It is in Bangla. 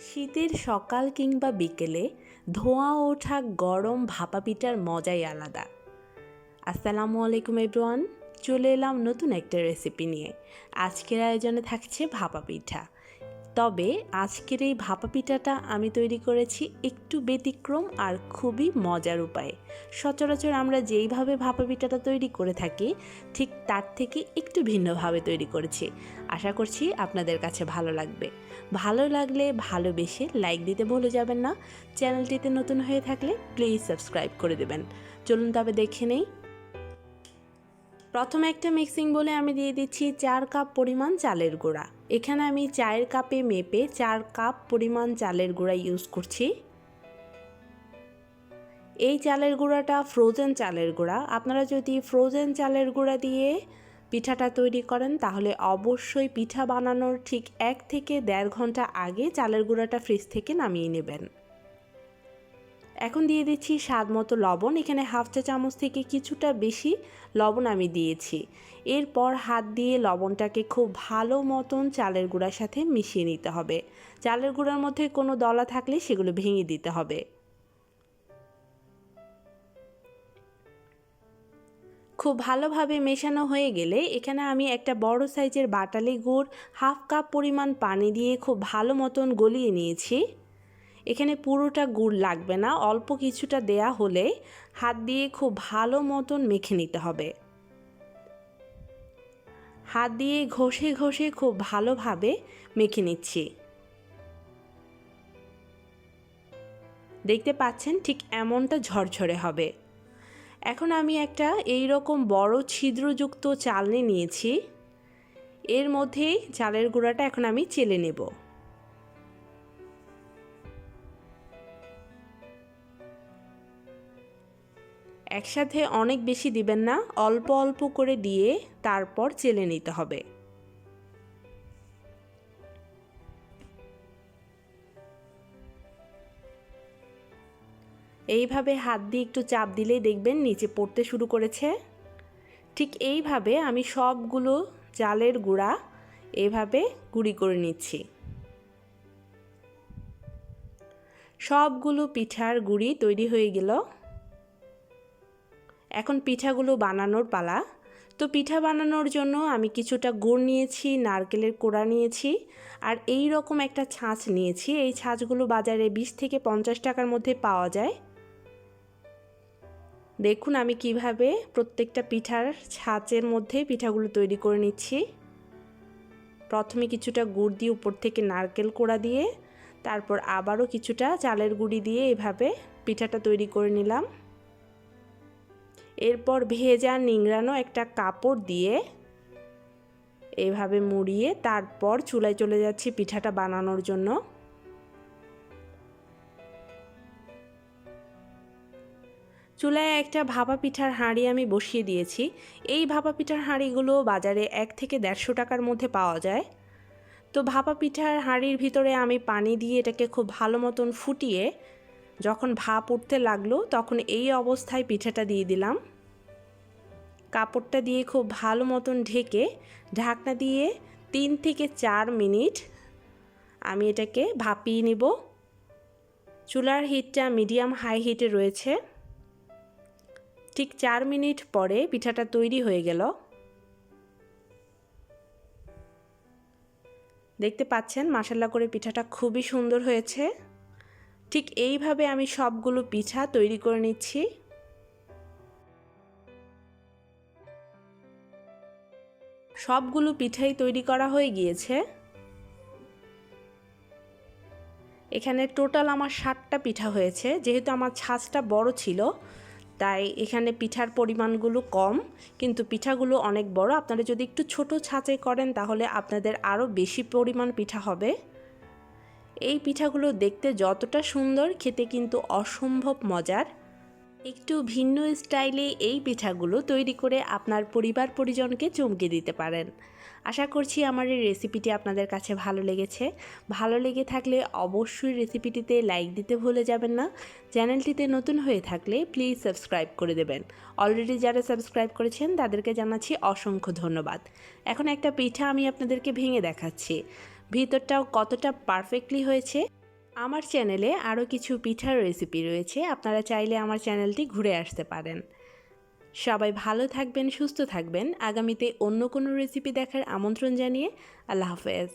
শীতের সকাল কিংবা বিকেলে ধোঁয়া ওঠা গরম ভাপা পিঠার মজাই আলাদা। আসসালামু আলাইকুম এভরিওয়ান, চলে এলাম নতুন একটা রেসিপি নিয়ে। আজকের আয়োজনে থাকছে ভাপা পিঠা। তবে আজকের এই ভাপা পিঠাটা আমি তৈরি করেছি একটু ব্যতিক্রম আর খুবই মজার উপায়ে। সচরাচর আমরা যেইভাবে ভাপা পিঠাটা তৈরি করে থাকি ঠিক তার থেকে একটু ভিন্নভাবে তৈরি করেছি। আশা করছি আপনাদের কাছে ভালো লাগবে। ভালো লাগলে ভালোবেসে লাইক দিতে ভুলে যাবেন না। চ্যানেলটিতে নতুন হয়ে থাকলে প্লিজ সাবস্ক্রাইব করে দেবেন। চলুন তবে দেখে নেই। প্রথমে একটা মিক্সিং বলে আমি দিয়ে দিচ্ছি 4 কাপ পরিমাণ চালের গুঁড়া। এখানে আমি চায়ের কাপে মেপে 4 কাপ পরিমাণ চালের গুঁড়া ইউজ করছি। এই চালের গুঁড়াটা ফ্রোজেন চালের গুঁড়া। আপনারা যদি ফ্রোজেন চালের গুঁড়া দিয়ে পিঠাটা তৈরি করেন তাহলে অবশ্যই পিঠা বানানোর ঠিক 1 থেকে 1.5 ঘন্টা আগে চালের গুঁড়াটা ফ্রিজ থেকে নামিয়ে নেবেন। এখন দিয়ে দিচ্ছি স্বাদ মতো লবণ। এখানে হাফ চা চামচ থেকে কিছুটা বেশি লবণ আমি দিয়েছি। এরপর হাত দিয়ে লবণটাকে খুব ভালো মতন চালের গুঁড়ার সাথে মিশিয়ে নিতে হবে। চালের গুঁড়ার মধ্যে কোনো দলা থাকলে সেগুলো ভেঙে দিতে হবে। খুব ভালোভাবে মেশানো হয়ে গেলে এখানে আমি একটা বড় সাইজের বাটালি গুড় হাফ কাপ পরিমাণ পানি দিয়ে খুব ভালো মতন গলিয়ে নিয়েছি। এখানে পুরোটা গুড় লাগবে না, অল্প কিছুটা দেয়া হলে হাত দিয়ে খুব ভালো মতন মেখে নিতে হবে। হাত দিয়ে ঘষে ঘষে খুব ভালোভাবে মেখে নিচ্ছি। দেখতে পাচ্ছেন ঠিক এমনটা ঝরঝরে হবে। এখন আমি একটা এই রকম বড় ছিদ্রযুক্ত চালনি নিয়েছি। এর মধ্যেই চালের গুঁড়াটা এখন আমি চেলে নেব। একসাথে অনেক বেশি দিবেন না, অল্প অল্প করে দিয়ে তারপর চেলে নিতে হবে। এইভাবে হাত দিয়ে একটু চাপ দিলেই দেখবেন নিচে পড়তে শুরু করেছে। ঠিক এইভাবে আমি সবগুলো চালের গুঁড়া এইভাবে গুঁড়ি করে নিচ্ছি। সবগুলো পিঠার গুঁড়ি তৈরি হয়ে গেল। এখন পিঠাগুলো বানানোর পালা। তো পিঠা বানানোর জন্য আমি কিছুটা গুড় নিয়েছি, নারকেলের কোড়া নিয়েছি আর এই রকম একটা ছাঁচ নিয়েছি। এই ছাঁচগুলো বাজারে 20 থেকে 50 টাকার মধ্যে পাওয়া যায়। দেখুন আমি কিভাবে প্রত্যেকটা পিঠার ছাঁচের মধ্যে পিঠাগুলো তৈরি করে নিচ্ছি। প্রথমে কিছুটা গুড় দিয়ে উপর থেকে নারকেল কোড়া দিয়ে তারপর আবারও কিছুটা চালের গুঁড়ি দিয়ে এভাবে পিঠাটা তৈরি করে নিলাম। এরপর ভেজা নিংড়ানো একটা কাপড় দিয়ে এইভাবে মুড়িয়ে তারপর চুলায় চলে যাচ্ছি পিঠাটা বানানোর জন্য। চুলায় একটা ভাপা পিঠার হাঁড়ি আমি বসিয়ে দিয়েছি। এই ভাপা পিঠার হাঁড়িগুলো বাজারে 1 থেকে 150 টাকার মধ্যে পাওয়া যায়। তো ভাপা পিঠার হাঁড়ির ভিতরে আমি পানি দিয়ে এটাকে খুব ভালো মতন ফুটিয়ে যখন ভাপ উঠতে লাগলো তখন এই অবস্থায় পিঠাটা দিয়ে দিলাম। কাপড়টা দিয়ে খুব ভালো মতন ঢেকে ঢাকনা দিয়ে 3 থেকে 4 মিনিট আমি এটাকে ভাপিয়ে নেব। চুলার হিটটা মিডিয়াম হাই হিটে রয়েছে। ঠিক 4 মিনিট পরে পিঠাটা তৈরি হয়ে গেল। দেখতে পাচ্ছেন মাশাআল্লাহ করে পিঠাটা খুবই সুন্দর হয়েছে। ঠিক এইভাবে আমি সবগুলো পিঠা তৈরি করে নিচ্ছি। সবগুলো পিঠাই তৈরি করা হয়ে গিয়েছে। এখানে টোটাল আমার 60টা পিঠা হয়েছে। যেহেতু আমার ছাঁচটা বড় ছিল তাই এখানে পিঠার পরিমাণগুলো কম, কিন্তু পিঠাগুলো অনেক বড়। আপনারা যদি একটু ছোট ছাঁচে করেন তাহলে আপনাদের আরও বেশি পরিমাণ পিঠা হবে। এই পিঠাগুলো দেখতে যতটা সুন্দর, খেতে কিন্তু অসম্ভব মজার। একটু ভিন্ন স্টাইলে এই পিঠাগুলো তৈরি করে আপনার পরিবার পরিজনকে চমকে দিতে পারেন। আশা করছি আমার এই রেসিপিটি আপনাদের কাছে ভালো লেগেছে। ভালো লেগে থাকলে অবশ্যই রেসিপিটিতে লাইক দিতে ভুলে যাবেন না। চ্যানেলটিতে নতুন হয়ে থাকলে প্লিজ সাবস্ক্রাইব করে দেবেন। অলরেডি যারা সাবস্ক্রাইব করেছেন তাদেরকে জানাচ্ছি অসংখ্য ধন্যবাদ। এখন একটা পিঠা আমি আপনাদেরকে ভেঙে দেখাচ্ছি, ভিতরটাও কতটা পারফেক্টলি হয়েছে। আমার চ্যানেলে আরও কিছু পিঠার রেসিপি রয়েছে, আপনারা চাইলে আমার চ্যানেলটি ঘুরে আসতে পারেন। সবাই ভালো থাকবেন, সুস্থ থাকবেন। আগামীতে অন্য কোনো রেসিপি দেখার আমন্ত্রণ জানিয়ে আল্লাহ হাফেজ।